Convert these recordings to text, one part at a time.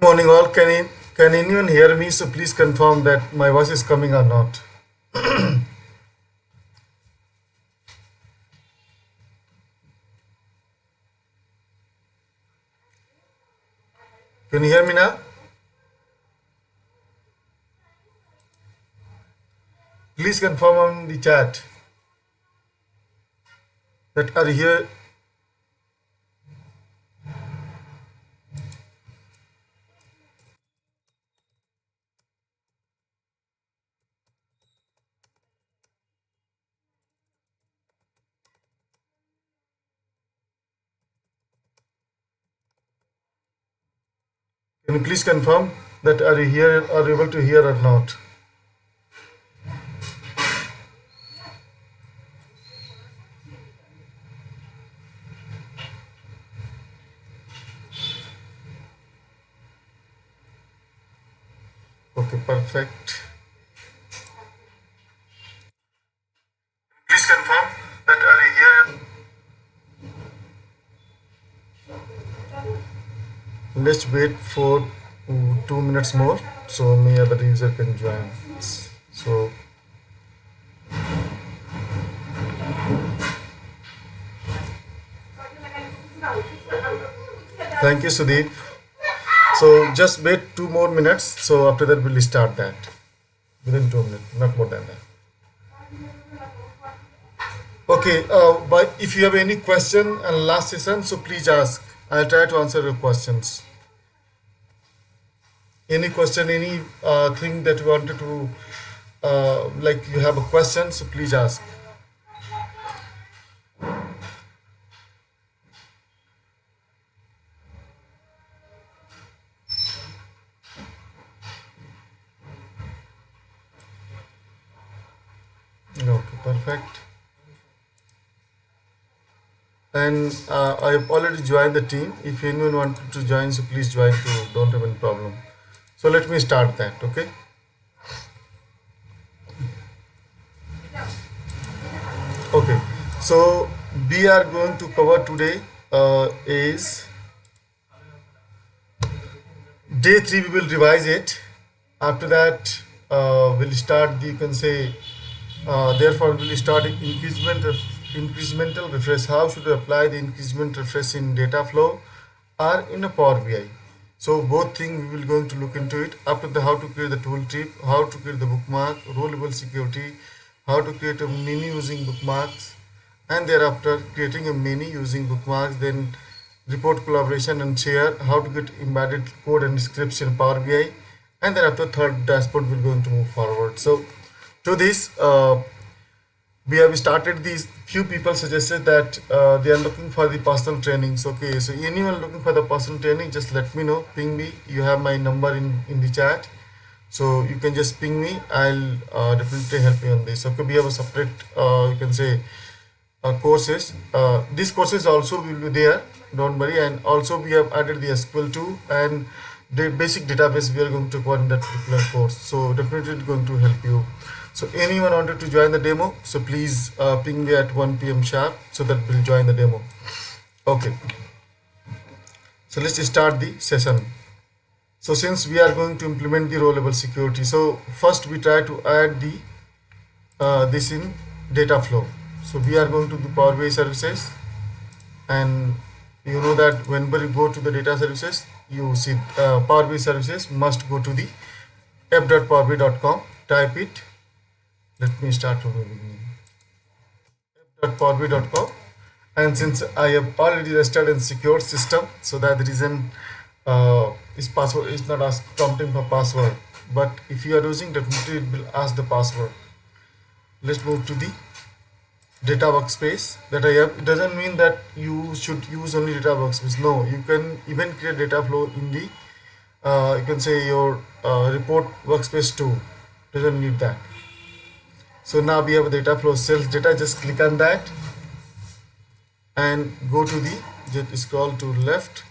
Morning all. Can anyone hear me? So please confirm that my voice is coming or not. Can you hear me now? Please confirm on the chat that are you here. Can you please confirm that are you here, are you able to hear or not? Okay, perfect. Please confirm that are you here. Let's wait for 2 minutes more so me other user can join. So thank you, Sudeep. So just wait 2 more minutes. So after that we'll start that within 2 minutes, not more than that. Okay, but if you have any question and last session, so please ask. I'll try to answer your questions. Any question, any thing that you wanted to, like you have a question, so please ask. Okay, perfect. And I have already joined the team. If anyone wanted to join, so please join too. Don't have any problem. So let me start that. Okay. Okay. So we are going to cover today is day 3. We will revise it. After that, we'll start the, you can say, therefore we'll start incremental refresh. How should we apply the increment refresh in data flow or in a Power BI? So both things we will going to look into it. After the how to create the tooltip, how to create the bookmark, row level security, how to create a menu using bookmarks, and thereafter creating a menu using bookmarks, then report collaboration and share, how to get embedded code and scripts in Power BI, and then after third dashboard we're going to move forward. So to this we have started these. Few people suggested that they are looking for the personal trainings. Okay, so anyone looking for the personal training, just let me know, ping me. You have my number in the chat, so you can just ping me. I'll definitely help you on this. Okay, we have a separate you can say courses. These courses also will be there, don't worry. And also we have added the SQL too, and the basic database we are going to cover in that particular course, so definitely it's going to help you. So anyone wanted to join the demo, so please ping me at 1 p.m. sharp, so that we'll join the demo. Okay, so let's start the session. So since we are going to implement the row level security, so first we try to add the this in data flow. So we are going to the Power BI services, and you know that whenever you go to the data services, you see Power BI services must go to the f.powerbi.com, type it. Let me start from the beginning. f.powerbi.com, and since I have already registered in secure system, so that the reason is password is not prompting for password, but if you are using, definitely it will ask the password. Let's move to the data workspace that I have. It doesn't mean that you should use only data workspace. No, you can even create data flow in the you can say your report workspace too. Doesn't need that. So now we have a data flow sales data. Just click on that and go to the, just scroll to left,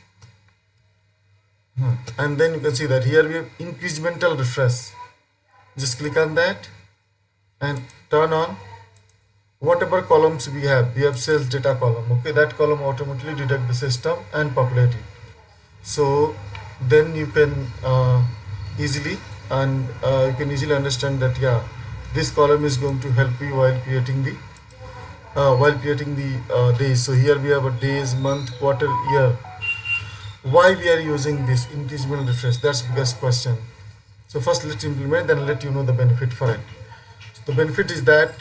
and then you can see that here we have incremental refresh. Just click on that and turn on whatever columns we have. We have sales data column. Okay, that column automatically detect the system and populate it. So then you can easily and you can easily understand that yeah, this column is going to help you while creating the days. So here we have a days, month, quarter, year. Why we are using this increasement refresh? That's biggest question. So first let's implement, then let you know the benefit for it. So the benefit is that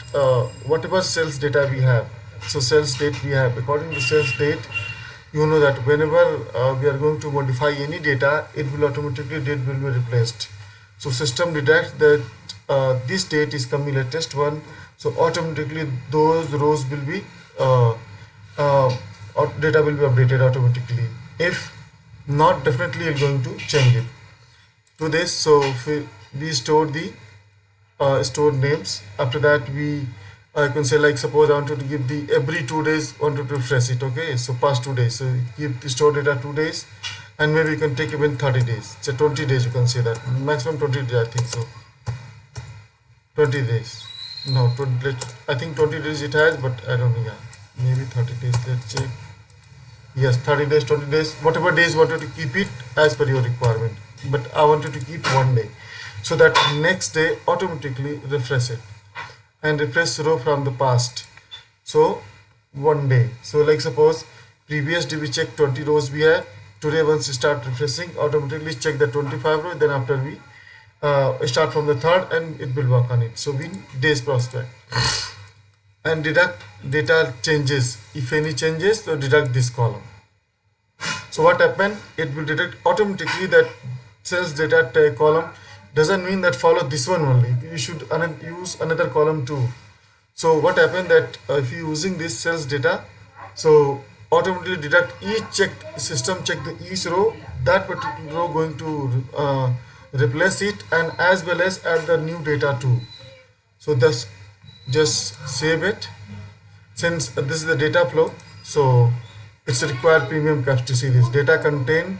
whatever sales data we have, so sales date we have, according to sales date, you know that whenever we are going to modify any data, it will automatically date will be replaced. So system detects that this date is coming latest one, so automatically those rows will be uh, data will be updated automatically. If not, definitely you're going to change it to this. So we store the stored names. After that we I can say, like, suppose I wanted to give the every 2 days wanted to refresh it. Okay, so past 2 days, so keep the stored data 2 days, and maybe you can take even 30 days, so 20 days, you can say that maximum 20 days, I think so. 20 days, no, 20, I think 20 days it has, but I don't know, yeah, maybe 30 days, let's check. Yes, 30 days, 20 days, whatever days wanted to keep it as per your requirement, but I wanted to keep one day, so that next day automatically refresh it and refresh row from the past. So one day, so like suppose previous day we check 20 rows we have, today once you start refreshing, automatically check the 25 row, then after we start from the third and it will work on it. So we days prospect and deduct data changes. If any changes, so deduct this column. So what happened, it will deduct automatically that sales data column. Doesn't mean that follow this one only, you should use another column too. So what happened that if you using this sales data, so automatically deduct each check, system check the each row, that particular row going to replace it, and as well as add the new data too. So thus just save it. Since this is the data flow, so it's a required premium capacity series. Data contain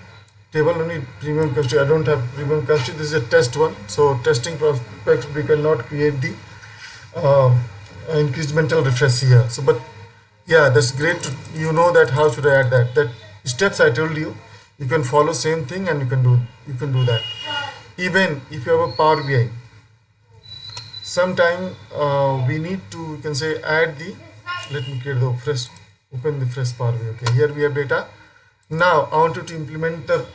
table only premium capacity. I don't have premium capacity. This is a test one. So testing prospects we cannot create the incremental refresh here. So but yeah, that's great to, you know that how should I add that. That steps I told you, you can follow same thing and you can do that. Even if you have a Power BI, sometime we need to, you can say, add the, let me create the fresh, open the fresh Power BI. Okay, here we have data. Now I want to implement the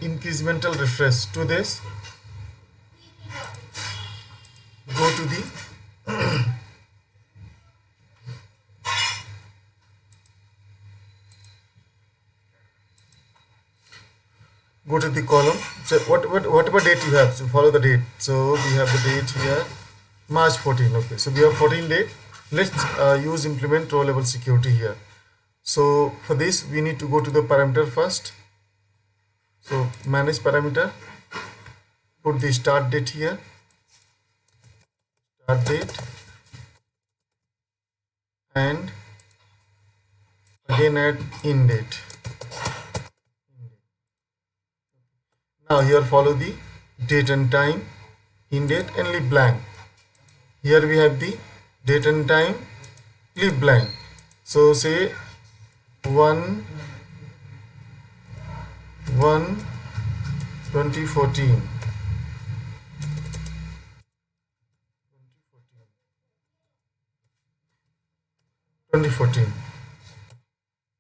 incremental refresh. To this, go to the go to the column. So whatever date you have, so follow the date. So we have the date here, March 14. Okay, so we have 14 date. Let's use implement row level security here. So for this we need to go to the parameter first. So manage parameter, put the start date here, start date, and again add in date. Now here follow the date and time, in date, and leave blank. Here we have the date and time, leave blank. So say 1/1/2014.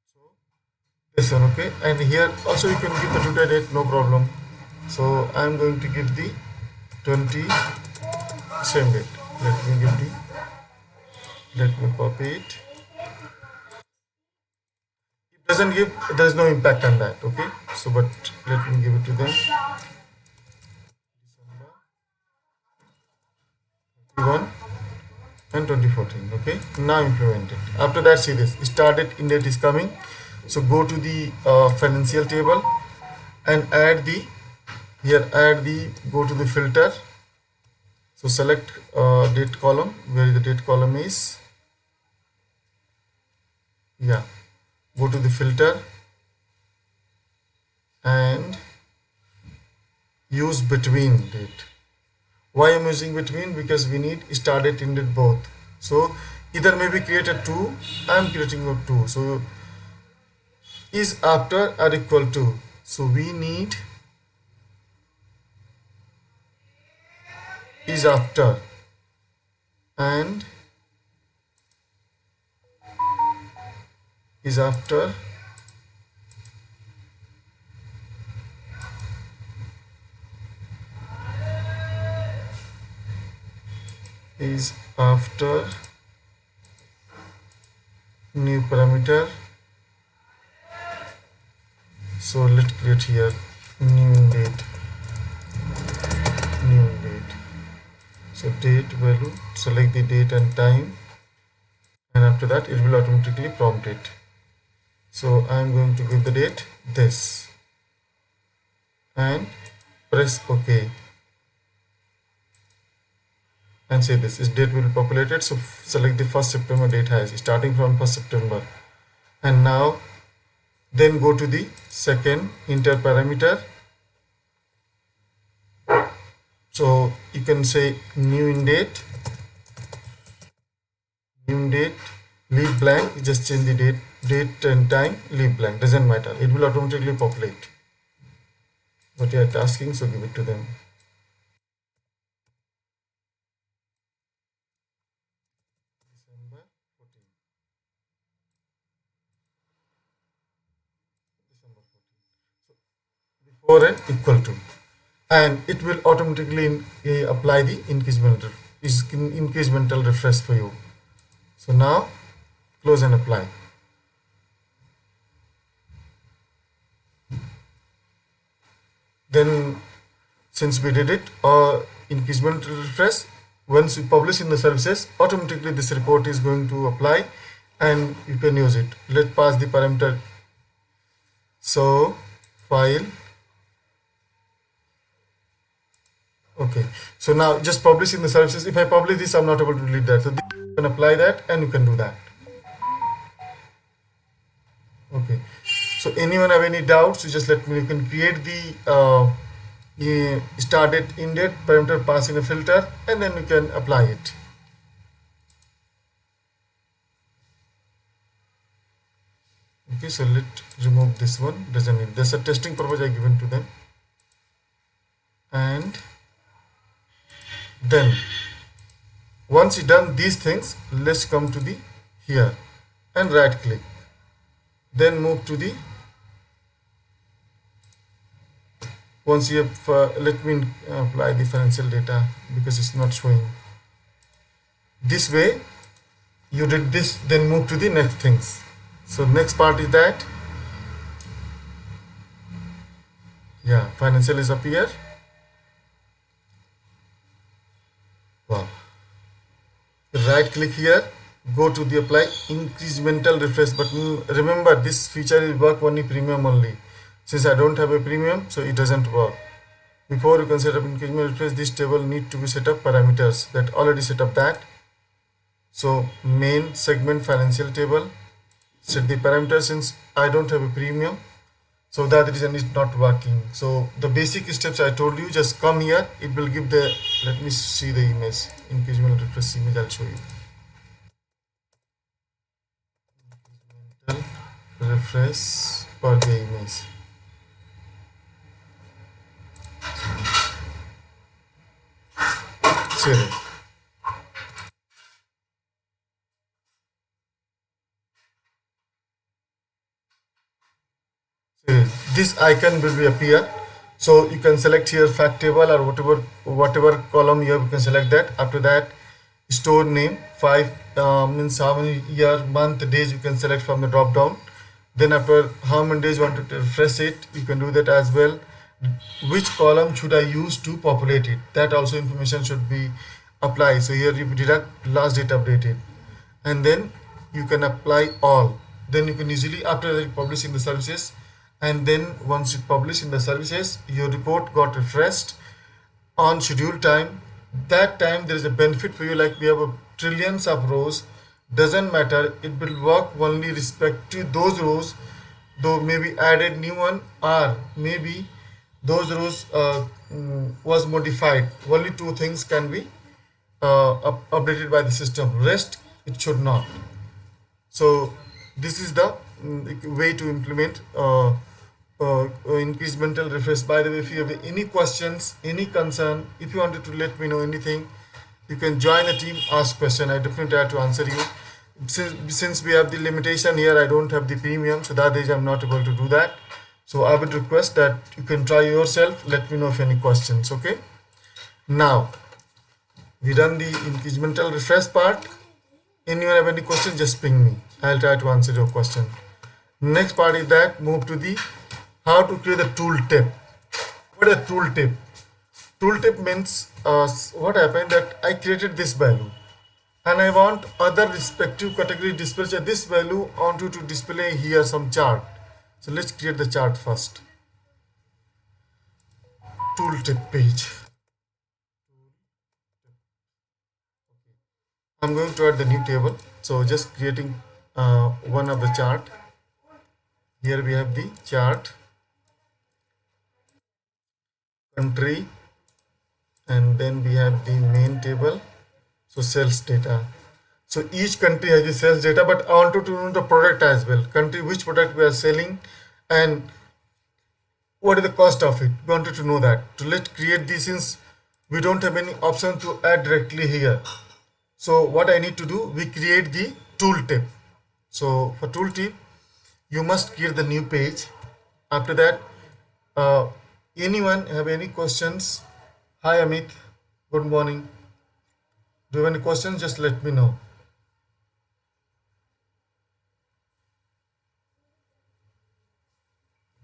So this one, okay, and here also you can give the today date, no problem. So I'm going to give the 20 same date. Let me copy it. It doesn't give, there is no impact on that, okay. So but let me give it to them. December 31 and 2014. Okay, now implement it. After that, see this started in date is coming. So go to the financial table and add the, here add the, go to the filter. So select date column, where the date column is, yeah, go to the filter and use between date. Why I'm using between? Because we need started ended both. So either maybe create a 2, I'm creating a 2, so is after or equal to. So we need is after, and is after is after new parameter. So let's create here new date, new date. So date value, select the date and time, and after that it will automatically prompt it. So I'm going to give the date this and press OK and say this is date will be populated. So select the 1st September date has starting from 1st September, and now then go to the second enter parameter. So you can say new in date, leave blank, just change the date and time, leave blank, doesn't matter, it will automatically populate what you are tasking. So give it to them. December 14. December 14. So before and equal to, and it will automatically apply the incremental refresh for you. So now close and apply. Then since we did it incremental refresh, once you publish in the services, automatically this report is going to apply and you can use it. Let's pass the parameter. So file. Okay, so now just publish in the services. If I publish this, I'm not able to delete that. So you can apply that and you can do that. Okay, so anyone have any doubts, you just let me. You can create the start date, end date parameter, pass in a filter, and then you can apply it. Okay, so let's remove this one, doesn't need. There's a testing purpose I given to them. And then once you done these things, let's come to the here and right click, then move to the, once you have let me apply the financial data because it's not showing. This way you did this, then move to the next things. So next part is that, yeah, financial is up here. Wow. Right click here, go to the apply incremental refresh button. Remember, this feature will work only premium only. Since I don't have a premium, so it doesn't work. Before you can set up incremental refresh, this table need to be set up parameters, that already set up that. So main segment financial table, set the parameters. Since I don't have a premium, so that reason is not working. So the basic steps I told you, just come here, it will give the, let me see the image, incremental refresh image, I'll show you. Incremental refresh per the image. Share it. This icon will be appear, so you can select here fact table or whatever column you have, you can select that. After that, store name 5 means how many year, month, days, you can select from the drop down. Then after how many days you want to refresh it, you can do that as well. Which column should I use to populate it, that also information should be applied. So here you deduct last date updated, and then you can apply all. Then you can easily, after you publish in the services, and then once you publish in the services, your report got refreshed on scheduled time. That time there is a benefit for you, like we have a trillions of rows, doesn't matter, it will work only respect to those rows, though maybe added new one or maybe those rows was modified. Only two things can be updated by the system, rest it should not. So this is the way to implement incremental refresh. By the way, if you have any questions, any concern, if you wanted to let me know anything, you can join the team, ask question. I definitely try to answer you. Since we have the limitation here, I don't have the premium, so that is I'm not able to do that. So I would request that you can try yourself. Let me know if any questions. Okay. Now we done the incremental refresh part. Anyone have any questions? Just ping me. I'll try to answer your question. Next part is that move to the how to create a tooltip. What is a tooltip? Tooltip means what happened that I created this value and I want other respective category display this value onto to display here some chart. So let's create the chart first. Tooltip page. I'm going to add the new table. So just creating one of the chart. Here we have the chart, country, and then we have the main table. So sales data. So each country has the sales data, but I wanted to know the product as well. Country, which product we are selling, and what is the cost of it. We wanted to know that. So let's create this since we don't have any option to add directly here. So what I need to do, we create the tooltip. So for tooltip, you must create the new page. After that, anyone have any questions? Hi Amit, good morning. Do you have any questions? Just let me know.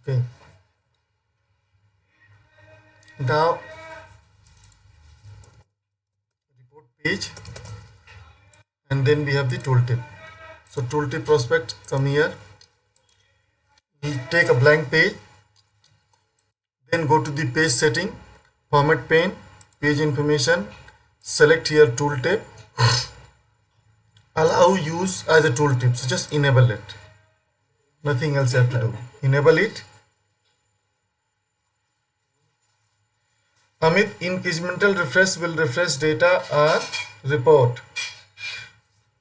Okay. Now report page, and then we have the tooltip. So tooltip prospect, come here. We take a blank page, then go to the page setting, format pane, page information, select here tooltip, allow use as a tooltip. So just enable it. Nothing else you have to do. Enable it. Amit, incremental refresh will refresh data or report.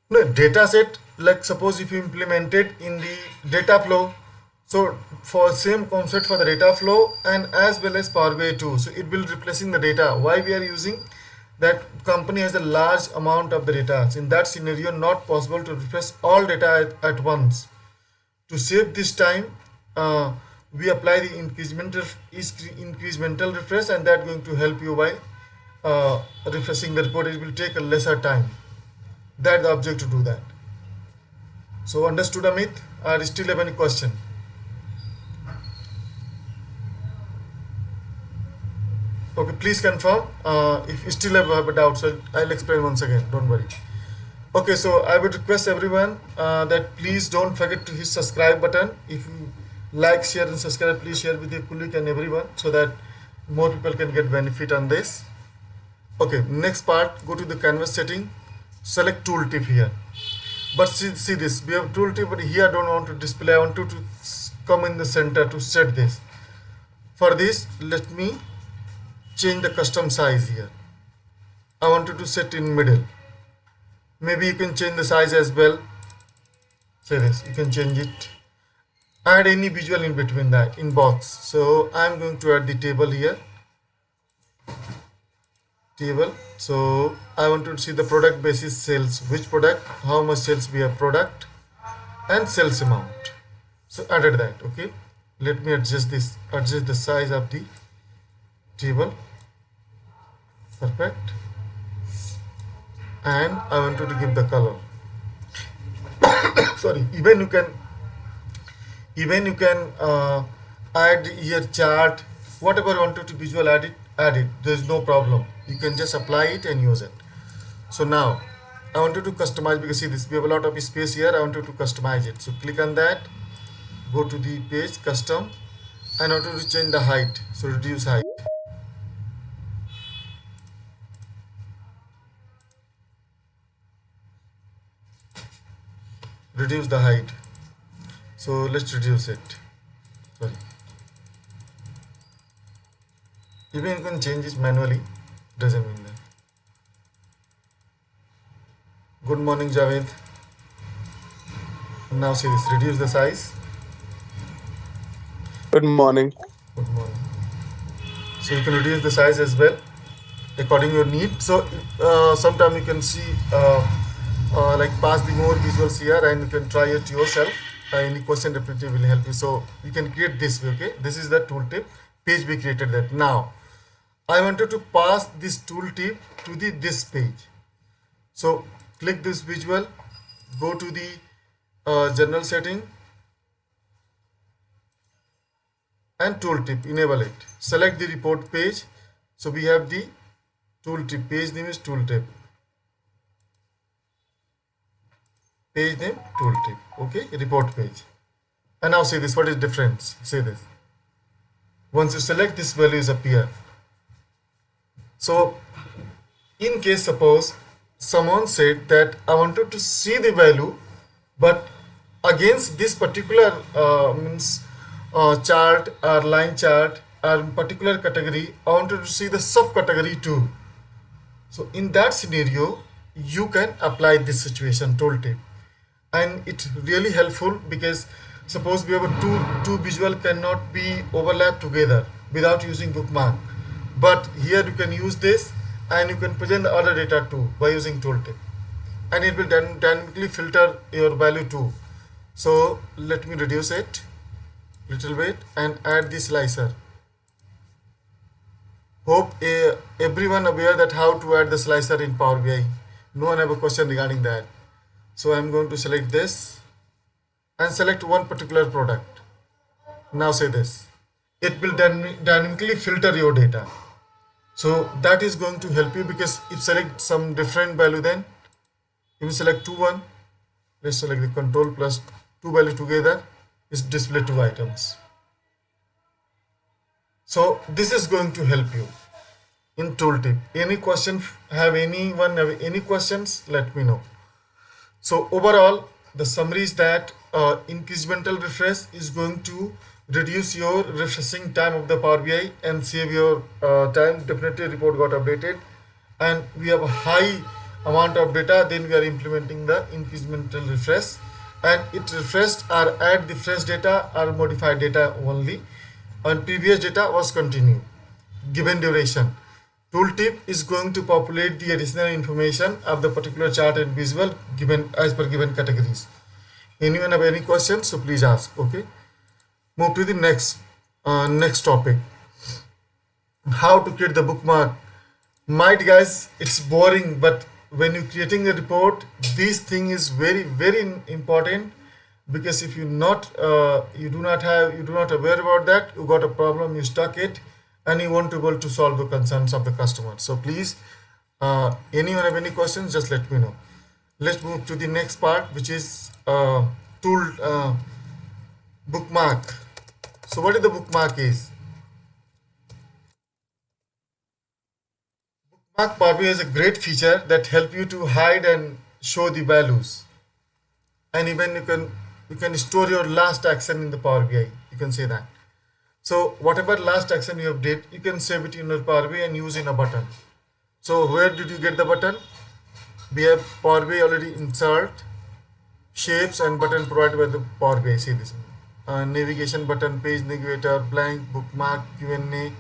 No, data set, like suppose if you implemented in the data flow, so for same concept for the data flow and as well as Power BI too. So it will replacing the data. Why we are using that company has a large amount of the data. So in that scenario, not possible to refresh all data at once. To save this time, we apply the incremental refresh, and that going to help you by refreshing the report. It will take a lesser time. That's the object to do that. So understood, Amit? Or still have any question? Okay, please confirm if you still have a doubt. So I'll explain once again. Don't worry. Okay, so I would request everyone that please don't forget to hit subscribe button. If you like, share and subscribe, please share with your colleague and everyone so that more people can get benefit on this. Okay, next part, go to the canvas setting, select tooltip here. But see this, we have tooltip, but here I don't want to display. I want to come in the center to set this. For this, let me change the custom size here. I wanted to set in middle. Maybe you can change the size as well. Say this, you can change it. Add any visual in between that in box. So I'm going to add the table here. Table. So I want to see the product basis sales. Which product, how much sales we have product, and sales amount. So added that. Okay. Let me adjust this. Adjust the size of the table. Perfect. And I wanted to give the color. Sorry, even you can add here chart, whatever you wanted to visual add it. There is no problem. You can just apply it and use it. So now I wanted to customize, because see this, we have a lot of space here. I wanted to customize it. So click on that, go to the page custom, and I wanted to change the height. So reduce height. Reduce the height. So let's reduce it. Sorry. Even you can change it manually. Doesn't mean that. Good morning, Javed. Now see this. Reduce the size. Good morning. Good morning. So you can reduce the size as well according to your need. So sometime you can see like pass the more visuals here and you can try it yourself. Any question definitely will help you. So you can create this way. Okay, this is the tooltip page we created that. Now I wanted to pass this tooltip to the this page. So click this visual, go to the general setting and tooltip, enable it. Select the report page. So we have the tooltip, page name is tooltip. Page name tooltip. Okay, report page. And now see this, what is difference? See this. Once you select, this values appear. So in case suppose someone said that I wanted to see the value, but against this particular means chart or line chart or particular category, I wanted to see the subcategory too. So in that scenario, you can apply this situation tooltip, and it's really helpful because suppose we have a two visual cannot be overlapped together without using bookmark, but here you can use this and you can present the other data too by using tooltip, and it will dynamically filter your value too. So let me reduce it little bit and add the slicer. Hope everyone aware that how to add the slicer in Power BI. No one have a question regarding that. So I'm going to select this and select one particular product. Now say this. It will dynamically filter your data. So that is going to help you because if select some different value, then if you select 2 1, let's select the control plus 2 value together is display 2 items. So this is going to help you in tooltip. Any question, have anyone have any questions, let me know. So overall the summary is that incremental refresh is going to reduce your refreshing time of the Power BI and save your time. Definitely report got updated and we have a high amount of data, then we are implementing the incremental refresh, and it refreshed or add the fresh data or modified data only, and previous data was continued given duration. Tooltip is going to populate the additional information of the particular chart and visual given as per given categories. Anyone have any questions? So please ask. Okay. Move to the next topic. How to create the bookmark. Might guys, it's boring, but when you're creating a report, this thing is very important, because if you do not aware about that, you got a problem, you stuck it, and you won't be able to solve the concerns of the customer. So please, anyone have any questions, just let me know. Let's move to the next part, which is bookmark. So what is the bookmark is? Bookmark Powerbi has a great feature that help you to hide and show the values, and even you can store your last action in the Power BI. You can say that. So whatever last action you have did, you can save it in your Power BI and use in a button. So where did you get the button? We have Power BI already insert, shapes and button provided by the Power BI. See this. Navigation button, page navigator, blank, bookmark, Q&A,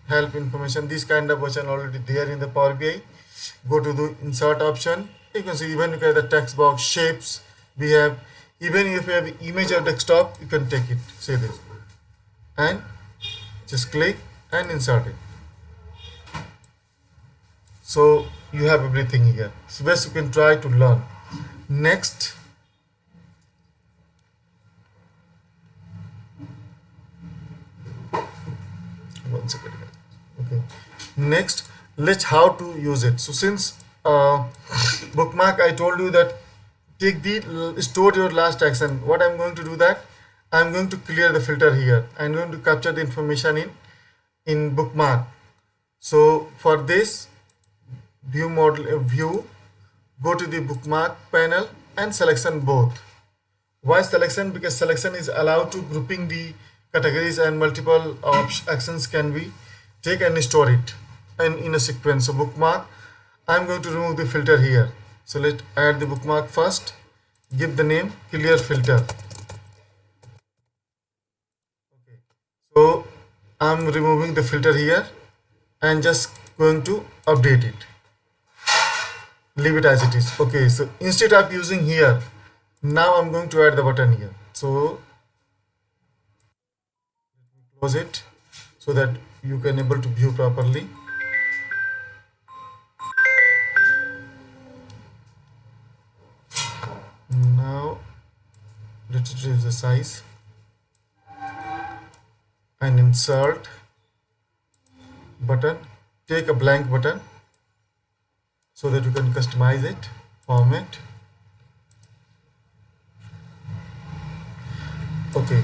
help information. This kind of button already there in the Power BI. Go to the insert option. You can see even you can the text box, shapes. We have, even if you have image or desktop, you can take it. See this. And just click and insert it. So you have everything here. So best you can try to learn. Next, one second. Okay. Next, let's how to use it. So since bookmark, I told you that take the store your last action. What I'm going to do that, I'm going to clear the filter here. I'm going to capture the information in bookmark. So for this, view, go to the bookmark panel and selection both. Why selection? Because selection is allowed to grouping the categories and multiple actions can be take and store it and in a sequence. So bookmark, I'm going to remove the filter here. So let's add the bookmark first. Give the name clear filter. Okay. I'm removing the filter here and just going to update it. Leave it as it is. Okay, so instead of using here, now I'm going to add the button here. So close it so that you can able to view properly. Now let's reduce the size and insert button. Take a blank button so that you can customize it, format. Okay,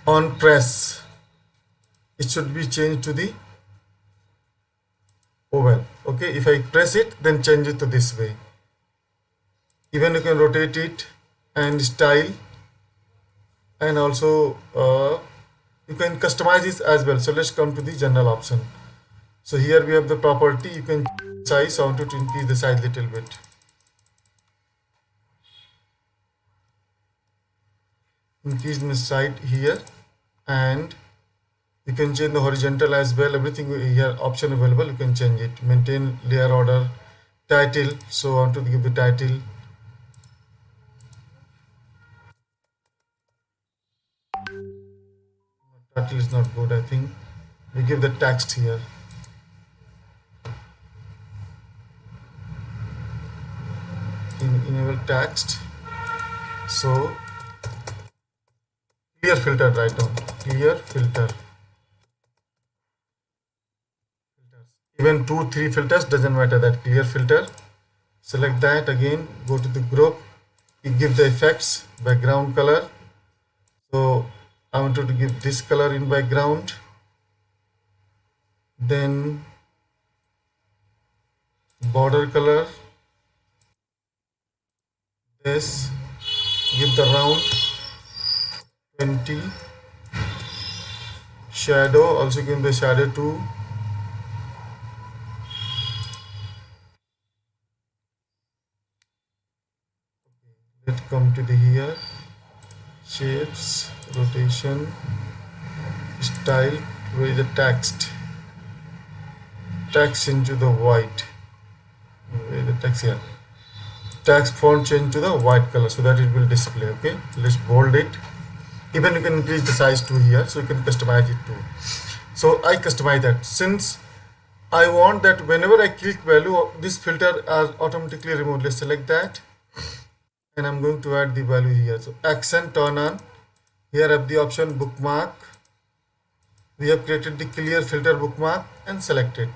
on press it should be changed to the oval. Okay, if I press it, then change it to this way. Even you can rotate it and style, and also you can customize this as well. So let's come to the general option. So here we have the property. You can size. I want to increase the size little bit. Increase the size here, and you can change the horizontal as well. Everything here option available. You can change it. Maintain layer order, title. So I want to give the title. Title is not good. I think we give the text here. Enable text. So clear filter, right down clear filter. Even 2-3 filters doesn't matter, that clear filter. Select that again, go to the group, you give the effects, background color. So I wanted to give this color in background. Then border color, this, give the round 20. Shadow, also give the shadow 2. Let's come to the here, shapes, rotation, style, where is the text into the white, where is the text here, text font change to the white color so that it will display. Okay, let's bold it. Even you can increase the size to here, so you can customize it too. So I customize that. Since I want that whenever I click value, this filter are automatically removed. Let's select that, and I'm going to add the value here. So accent turn on. Here I have the option bookmark. We have created the clear filter bookmark and select it.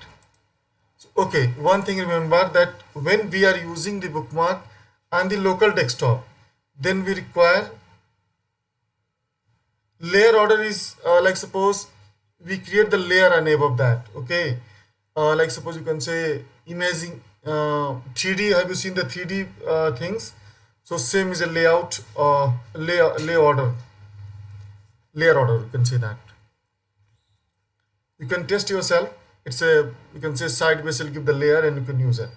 So, okay, one thing remember, that when we are using the bookmark on the local desktop, then we require layer order is like suppose we create the layer and above that. Okay, like suppose you can say imaging 3D. Have you seen the 3D things? So same is a layout layer order. You can say that. You can test yourself. It's a, you can say sideways will give the layer and you can use it.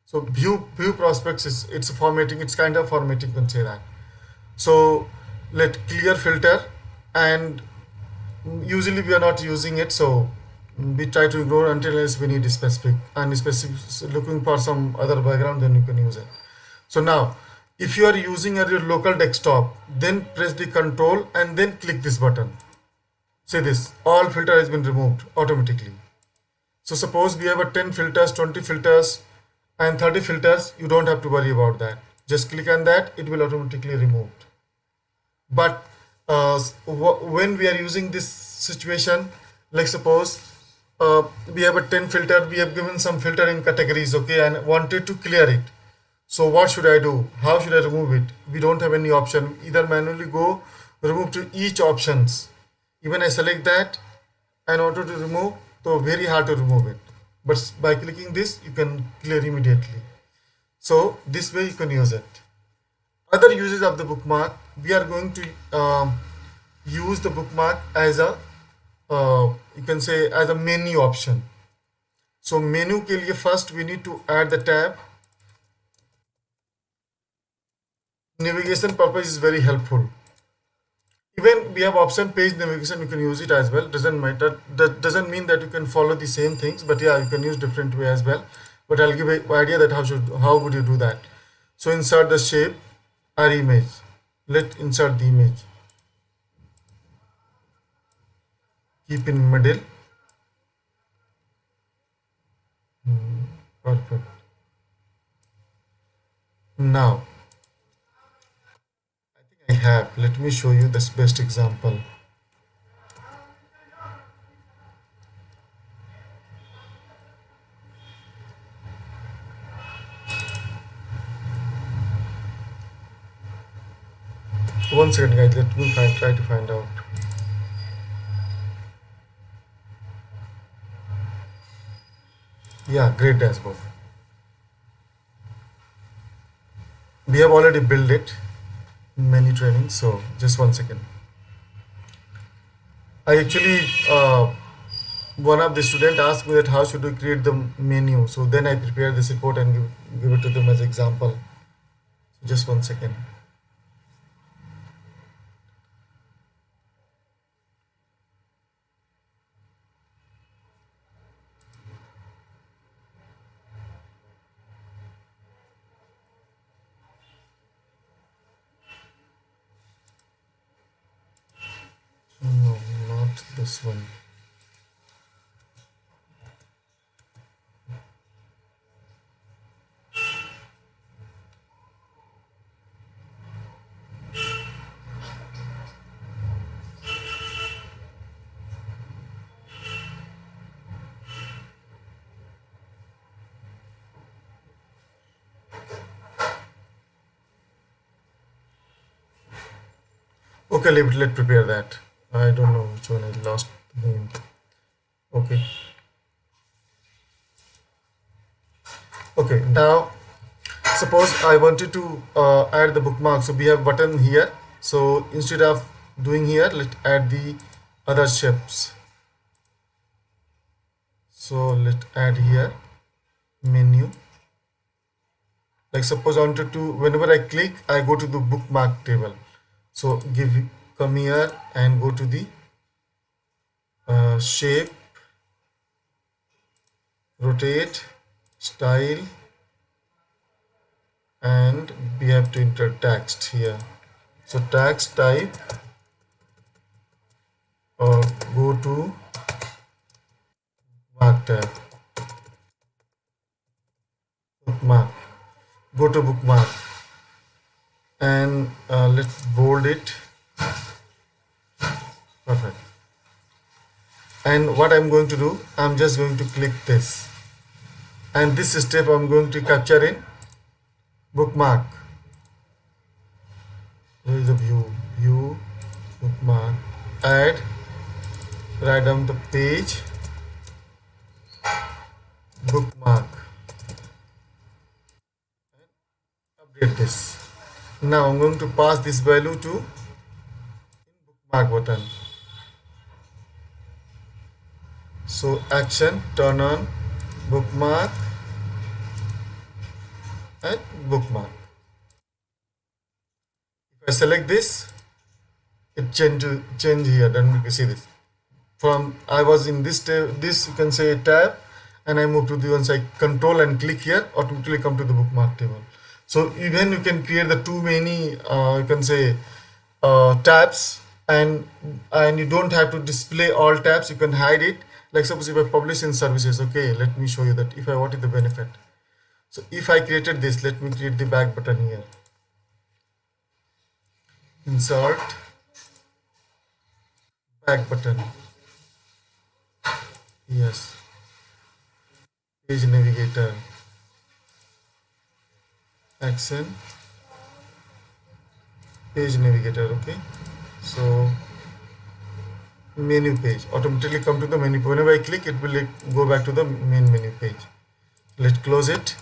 So view prospects is, it's formatting, it's kind of formatting, you can say that. So let clear filter, and usually we are not using it, so we try to ignore until we need a specific, and specific looking for some other background, then you can use it. So now if you are using your local desktop, then press the control and then click this button. See this, all filter has been removed automatically. So suppose we have a 10 filters, 20 filters and 30 filters, you don't have to worry about that. Just click on that, it will automatically removed. But when we are using this situation, like suppose we have a 10 filter, we have given some filter in categories, okay, and wanted to clear it. So what should I do? How should I remove it? We don't have any option. Either manually go remove to each options. Even I select that and wanted to remove, so very hard to remove it. But by clicking this, you can clear immediately. So this way you can use it. Other uses of the bookmark, we are going to use the bookmark as a you can say as a menu option. So menu के लिए first we need to add the tab. Navigation purpose is very helpful. Even we have option page navigation. You can use it as well. Doesn't matter. That doesn't mean that you can follow the same things, but yeah, you can use different way as well. But I'll give an idea that how would you do that. So insert the shape or image. Let's insert the image. Keep in middle. Perfect. Now I have. Let me show you this best example. One second, guys. Let me try to find out. Yeah, great dashboard. We have already built it in many trainings. So just one second. I actually one of the student asked me that how should we create the menu. So then I prepare this report and give it to them as example. Just one second. No, not this one. Okay, let's prepare that. I don't know which one I lost the name. Okay. Okay, now suppose I wanted to add the bookmark. So we have button here. So instead of doing here, let's add the other shapes. So let's add here menu. Like suppose I wanted to, whenever I click, I go to the bookmark table. So come here and go to the shape, rotate, style, and we have to enter text here. So text type, or go to bookmark tab, bookmark, go to bookmark, and let's bold it. Perfect. And what I'm going to do, I'm just going to click this, and this step I'm going to capture in bookmark. Where is the view, bookmark, add, write down the page, bookmark, update this. Now I'm going to pass this value to bookmark button. So action, turn on bookmark and bookmark. If I select this, it change here. Then you can see this. From I was in this tab, this you can say tab, and I move to the once I control and click here, automatically come to the bookmark table. So even you can create the too many you can say tabs, and you don't have to display all tabs. You can hide it. Like suppose if I publish in services, okay, let me show you that if I what is the benefit. So if I created this, let me create the back button here. Insert back button. Yes. Page navigator. Action. Page navigator. Okay. So menu page, automatically come to the menu. Whenever I click, it will go back to the main menu page. Let's close it,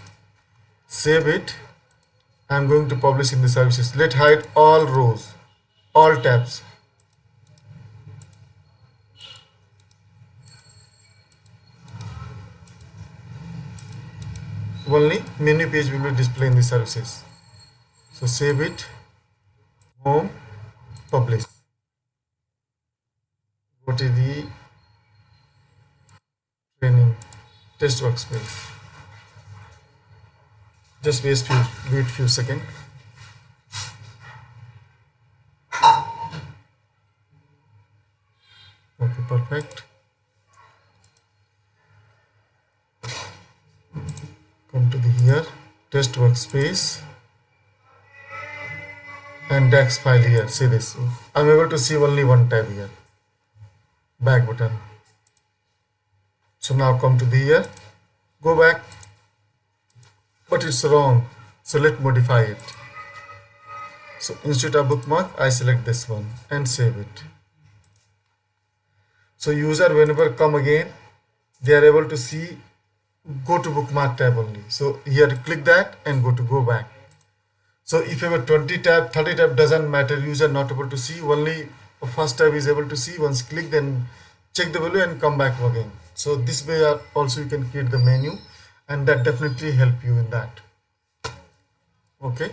save it. I'm going to publish in the services. Let's hide all rows, all tabs. Only menu page will be displayed in the services. So save it, home, publish. what is the training test workspace. Just wait few seconds. Okay, perfect. Come to the here test workspace and DAX file here. See this. I'm able to see only one tab here. Back button. So now come to the here. Go back. But it's wrong. So let's modify it. So instead of bookmark, I select this one and save it. So user whenever come again, they are able to see go to bookmark tab only. So here click that and go back. So if you have a 20 tab, 30 tab, doesn't matter, user not able to see, only first tab is able to see. Once click, then check the value and come back again. So this way also you can create the menu, and that definitely help you in that. Okay.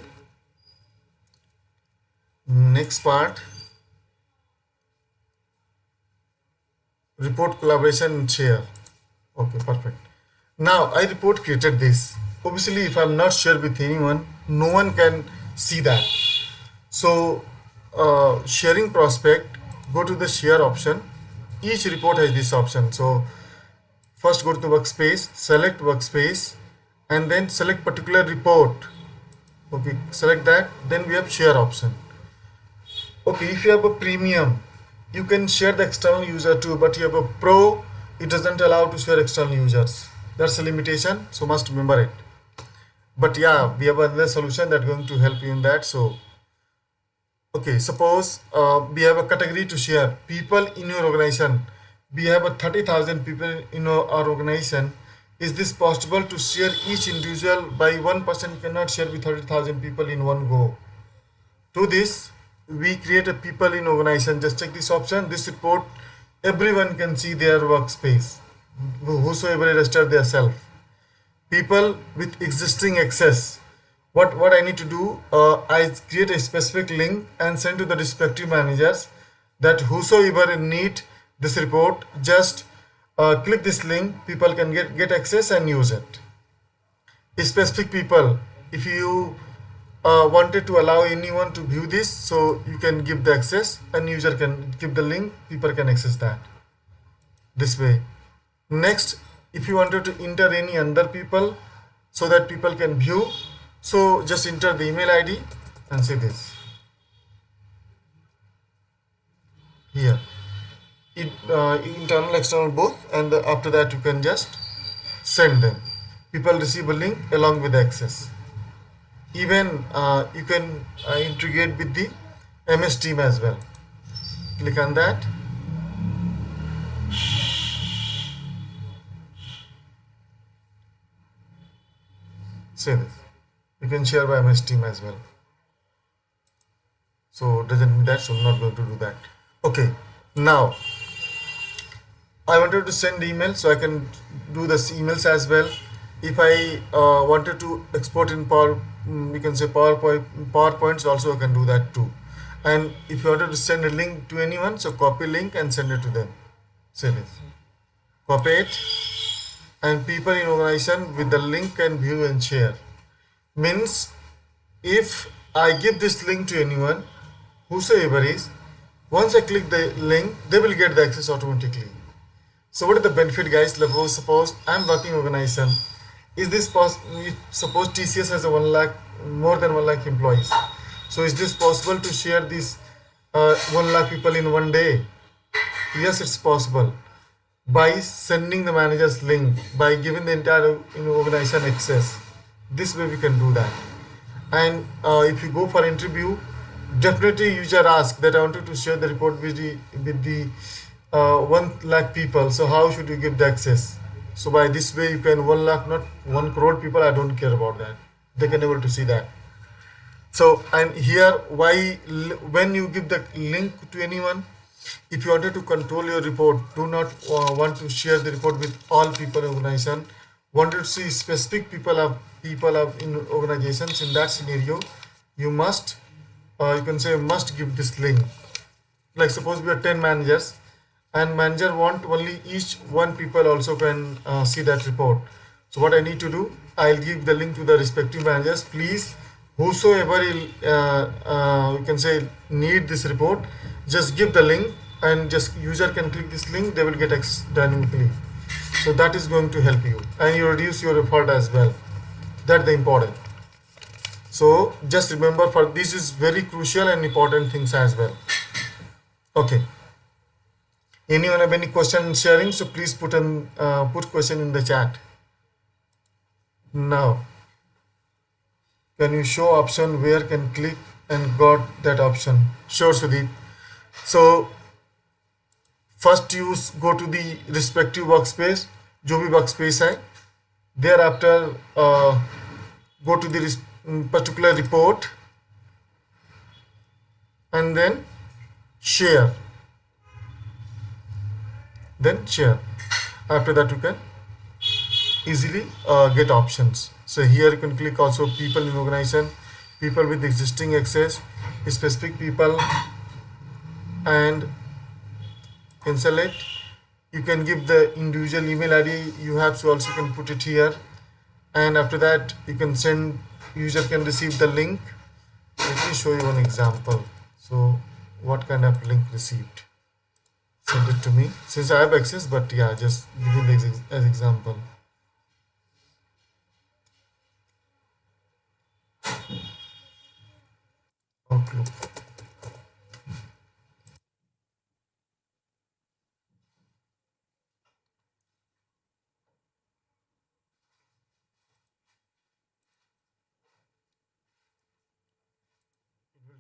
Next part, report collaboration and share. Okay, perfect. Now I report created this. Obviously, if I'm not shared with anyone, no one can see that. So sharing prospect, go to the share option. Each report has this option. So first go to the workspace, select workspace, and then select particular report. Okay, select that. Then we have share option. Okay, if you have a premium, you can share the external user too, but you have a pro, it doesn't allow to share external users. That's a limitation, so must remember it. But yeah, we have another solution that's going to help you in that. So okay, suppose we have a category to share people in your organization. We have a 30,000 people in our organization. Is this possible to share each individual by one person? Cannot share with 30,000 people in one go. To this, we create a people in organization. Just check this option. This report, everyone can see their workspace, whosoever registered their self. People with existing access. What I need to do, I create a specific link and send to the respective managers that whosoever need this report, just click this link, people can get access and use it. Specific people, if you wanted to allow anyone to view this, so you can give the access and user can give the link, people can access that this way. Next, if you wanted to enter any other people so that people can view, so just enter the email ID and say this here, internal external both, and after that you can just send them. People receive a link along with access. Even you can integrate with the MS team as well. Click on that. Say this. You can share by MS team as well. So doesn't mean that, so I'm not going to do that. Okay, now I wanted to send email, so I can do the emails as well. If I wanted to export in we can say PowerPoints also, I can do that too. And if you wanted to send a link to anyone, so copy link and send it to them. Say this. Copy it, and people in organization with the link can view and share. Means if I give this link to anyone, whosoever is, once I click the link, they will get the access automatically. So what is the benefit, guys? Suppose I'm working organization. Is this possible? Suppose TCS has a 1 lakh, more than 1 lakh employees. So is this possible to share these 1 lakh people in one day? Yes, it's possible. By sending the manager's link, by giving the entire organization access. This way we can do that. And if you go for interview, definitely user ask that I wanted to share the report with the 1 lakh people. So how should you give the access? So by this way you can 1 lakh, not 1 crore people. I don't care about that. They can able to see that. So, and here when you give the link to anyone, if you wanted to control your report, do not want to share the report with all people in organization, wanted to see specific people of in organizations. In that scenario, you must you can say must give this link. Like suppose we are 10 managers, and manager want only each one people also can see that report. So what I need to do, I'll give the link to the respective managers. Please, whosoever you can say need this report, just give the link and just user can click this link, they will get dynamically. So that is going to help you and you reduce your effort as well. That's the important. So just remember, for this is very crucial and important things as well. Okay. Anyone have any question sharing? So please put question in the chat. Now, can you show option where can click and got that option? Sure, Sudeep. So first you go to the respective workspace, जो भी workspace है. Thereafter, go to the particular report and then share. Then share. After that, you can easily get options. So here you can click also people in organization, people with existing access, specific people, and can select. You can give the individual email ID you have, so also you can put it here. And after that, you can send, user can receive the link. Let me show you one example. So what kind of link received? Send it to me since I have access, but yeah, just giving the as example. Outlook.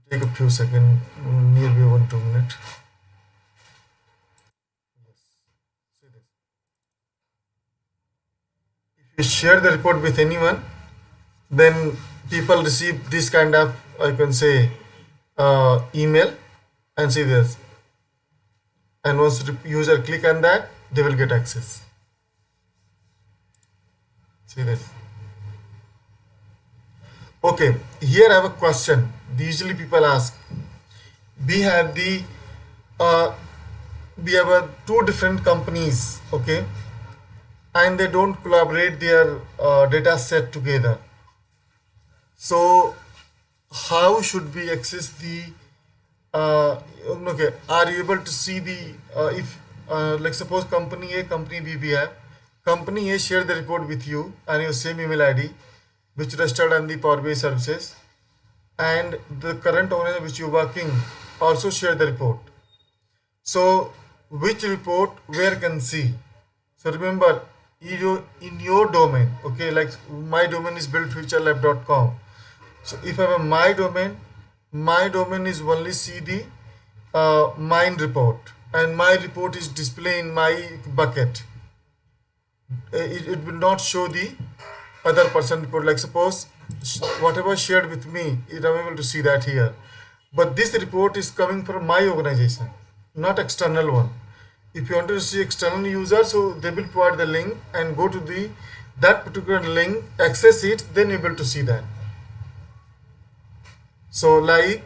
Take a few seconds, nearly 1-2 minutes. Yes. See this. If you share the report with anyone, then people receive this kind of, I can say, email, and see this. And once user click on that, they will get access. See this. Okay, here I have a question. Usually people ask. We have two different companies, okay, and they don't collaborate their data set together. So how should we access the okay, are you able to see the if like suppose company A, company B we have. Company A share the report with you and your same email ID which registered on the Powerbi services, and the current owner which you're working also share the report. So which report where can see? So remember, in your domain, okay, like my domain is buildfuturelab.com. So if I have a my domain is only see the mine report, and my report is display in my bucket. It will not show the other person report. Like suppose whatever shared with me, I'm able to see that here. But this report is coming from my organization, not external one. If you want to see external user, so they will provide the link and go to that particular link, access it, then able to see that. So like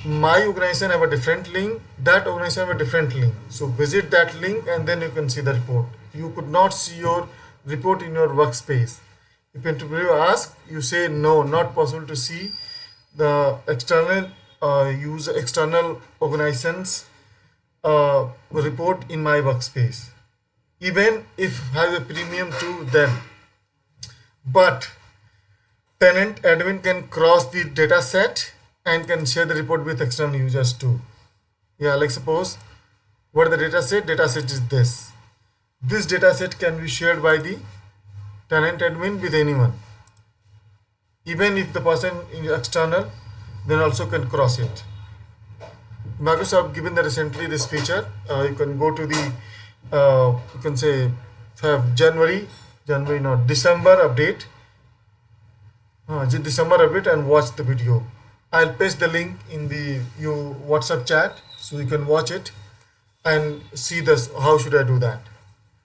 my organization have a different link, that organization have a different link. So visit that link and then you can see the report. You could not see your report in your workspace. If interviewer asks, you say no, not possible to see the external external organizations report in my workspace, even if has a premium to them. But tenant admin can cross the data set and can share the report with external users too. Yeah, like suppose what the data set? Data set is this. This data set can be shared by the tenant admin with anyone. Even if the person is external, then also can cross it. Microsoft given the recently this feature. You can go to the you can say have December update. December update and watch the video. I'll paste the link in the WhatsApp chat so you can watch it and see this. How should I do that?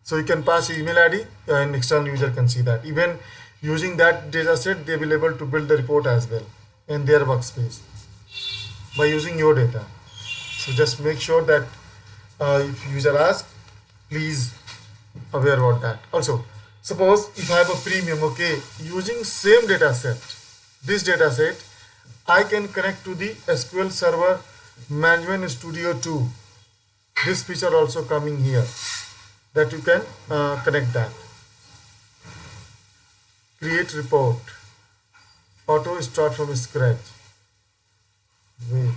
So you can pass your email ID and external user can see that. Even using that data set, they will be able to build the report as well in their workspace by using your data. So just make sure that if user asks, please aware about that. Also, suppose if I have a premium, okay, using same data set, this data set, I can connect to the SQL Server Management Studio 2. This feature also coming here, that you can connect that. Create report, auto start from scratch, wait,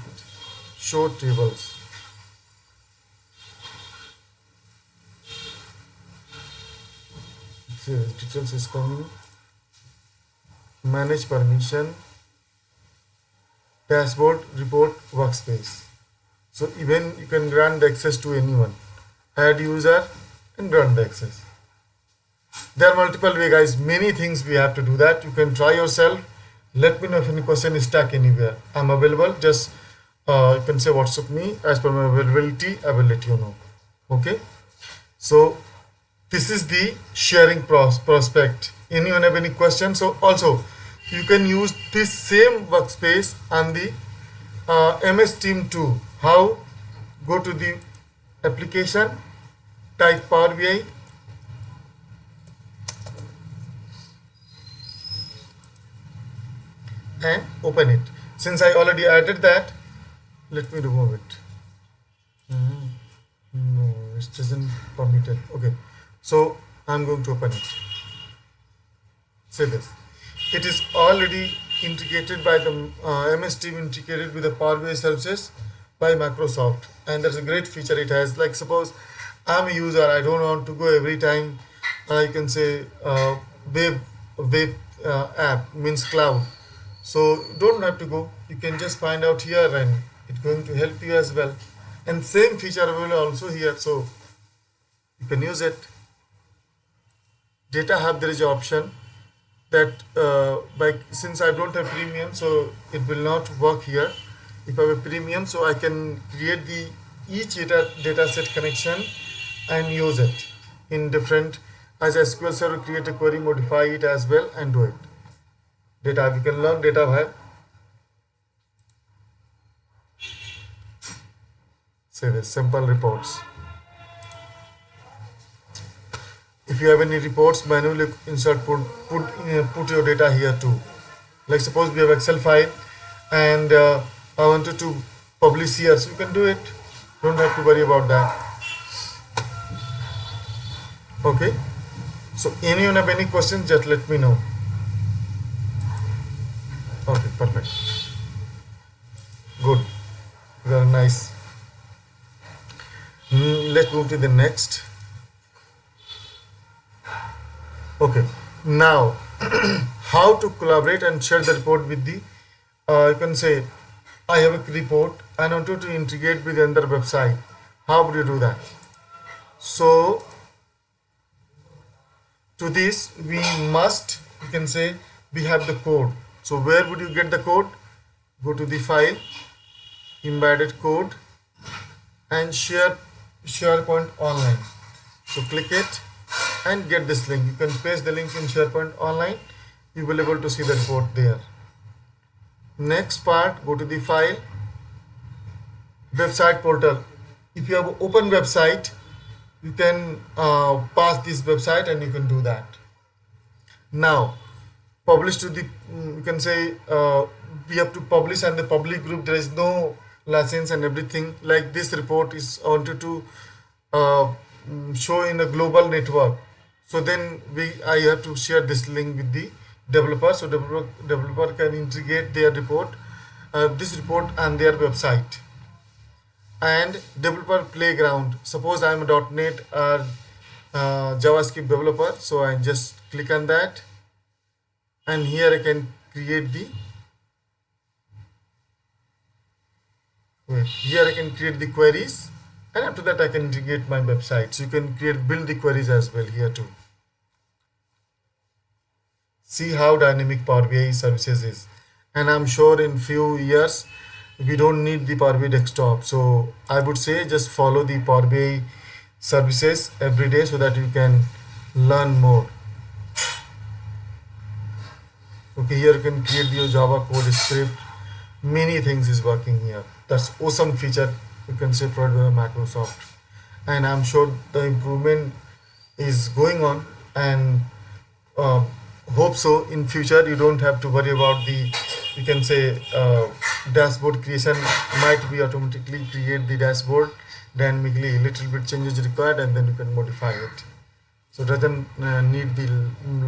show tables. Details is coming, manage permission, dashboard, report, workspace. So even you can grant the access to anyone, add user and grant the access. There are multiple ways, guys, many things we have to do that. You can try yourself. Let me know if any question is stuck anywhere. I'm available. Just you can say WhatsApp me. As per my availability, I will let you know. Okay, so this is the sharing prospect. Anyone have any questions? So also you can use this same workspace on the MS Team 2. How? Go to the application, type Power BI, and open it. Since I already added that, let me remove it. No, it doesn't permit it. Okay, so I'm going to open it. Say this. It is already integrated by the MS Team, integrated with the Power BI services by Microsoft, and that's a great feature it has. Like suppose I'm a user, I don't want to go every time. You can say web app means cloud. So don't have to go. You can just find out here, and it's going to help you as well. And same feature will also here, so you can use it. Data Hub, there is an option that since I don't have premium, so it will not work here. If I have a premium, so I can create the each data set connection and use it in different, as a SQL Server, create a query, modify it as well, and do it. Data, we can learn Data Hub. Say this, simple reports. If you have any reports, manually insert, put your data here too. Like suppose we have Excel file, and I wanted to publish here, so you can do it. Don't have to worry about that. Okay, so anyone have any questions, just let me know. Okay, perfect. Good, very nice. Let's move to the next. Okay, now how to collaborate and share the report with the you can say I have a report and I want to integrate with another website. How would you do that? So to this we must, you can say, we have the code. So where would you get the code? Go to the file, embedded code, and SharePoint online. So click it and get this link. You can paste the link in SharePoint online. You will be able to see the report there. Next part, go to the file, website portal. If you have an open website, you can pass this website and you can do that. Now publish to the, you can say we have to publish, and the public group, there is no license and everything. Like this report is wanted to show in a global network, so then I have to share this link with the developer, so developer can integrate their report, this report, and their website. And developer playground, suppose I am a .NET or JavaScript developer, so I just click on that, and here I can create the queries, and after that I can integrate my website. So you can build the queries as well here too. See how dynamic Power BI services is, and I'm sure in few years we don't need the Power BI desktop. So I would say just follow the Power BI services every day so that you can learn more. Okay, here you can create your Java code script. Many things is working here. That's awesome feature, you can say, provided by Microsoft. and I'm sure the improvement is going on, and uh, hope so in future you don't have to worry about the, you can say, dashboard creation. Might be automatically create the dashboard dynamically, a little bit changes required, and then you can modify it. So it doesn't need the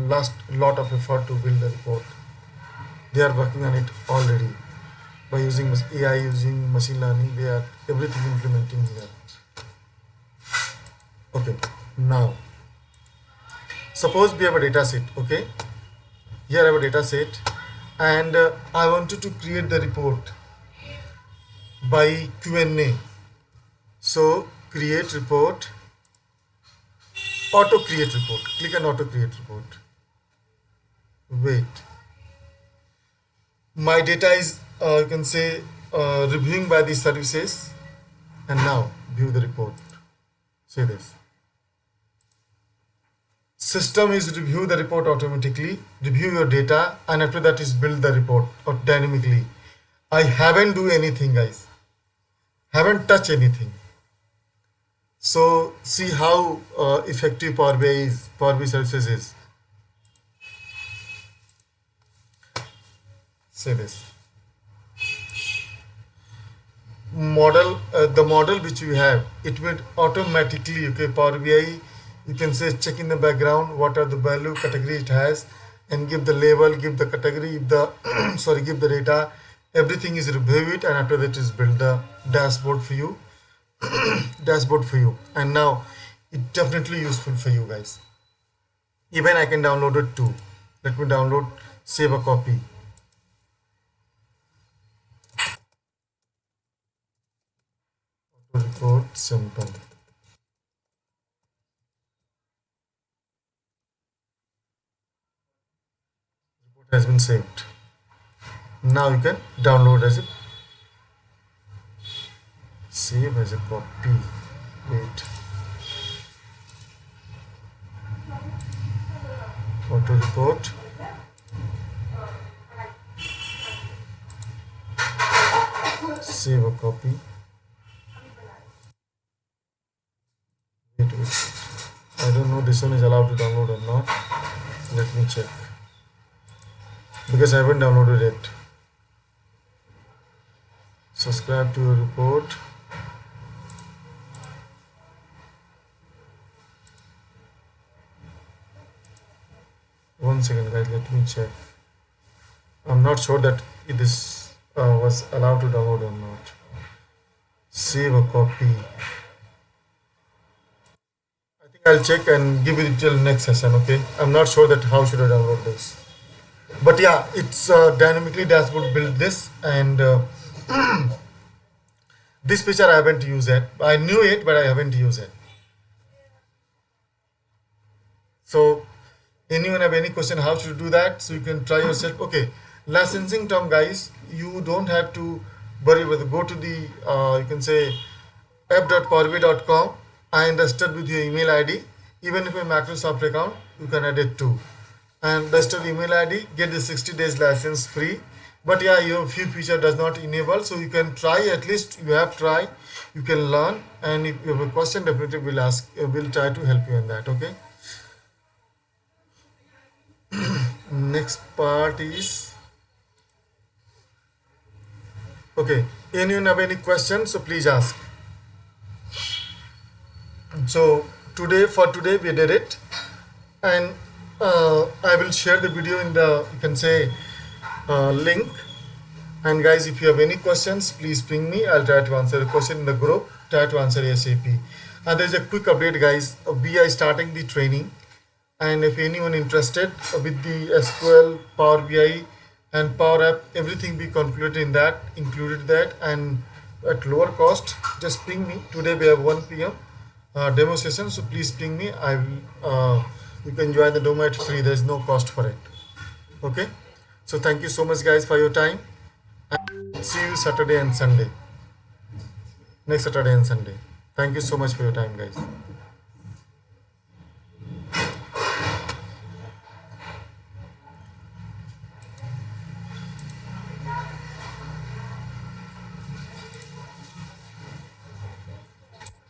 last lot of effort to build the report. They are working on it already by using AI, using machine learning. They are everything implementing here. Okay, now suppose we have a data set. Okay, here I have a data set, and I wanted to create the report by Q&A. So create report, auto create report. Click on auto create report. Wait, my data is you can say reviewing by these services, and now view the report. See this. System is review the report automatically, review your data, and after that is build the report dynamically. I haven't do anything, guys. Haven't touched anything. So see how effective Powerbi services is. Say this. Model, the model which you have, it will automatically, okay, Power BI, you can say check in the background what are the value category it has, and give the label, give the category, give the sorry, give the data, everything is review it, and after that is build the dashboard for you. Dashboard for you, and now it definitely useful for you guys. Even I can download it too. Let me download, save a copy. Report simple. Report has been saved. Now you can download as a save as a copy. Wait. Auto report. Save a copy. Wait. I don't know this one is allowed to download or not. Let me check. Because I haven't downloaded it. Subscribe to your report. One second, guys, let me check. I'm not sure that this was allowed to download or not. Save a copy. I think I'll check and give it till next session. Okay, I'm not sure that how should I download this, but yeah, it's dynamically dashboard build this, and this picture I haven't used it. I knew it, but I haven't used it. So anyone have any question how should you do that? So you can try yourself. Okay, licensing term, guys, you don't have to worry with it. Go to the you can say app.powerbi.com and register with your email ID. Even if a Microsoft account, you can add it too, and register email ID, get the 60 days license free. But yeah, your few feature does not enable, so you can try, at least you have tried, you can learn, and if you have a question, definitely we'll try to help you in that. Okay, next part is, okay, anyone have any questions, so please ask. So for today we did it, and I will share the video in the, you can say, link. And guys, if you have any questions, please ping me. I'll try to answer the question in the group, try to answer ASAP. And there's a quick update, guys. We are starting the training, and if anyone interested with the SQL, Power BI and Power App, everything be included that, and at lower cost, just ping me. Today we have 1 p.m. Demo session, so please ping me. I will you can join the demo at free. There is no cost for it. Okay, so thank you so much, guys, for your time, and see you Saturday and Sunday, next Saturday and Sunday. Thank you so much for your time, guys.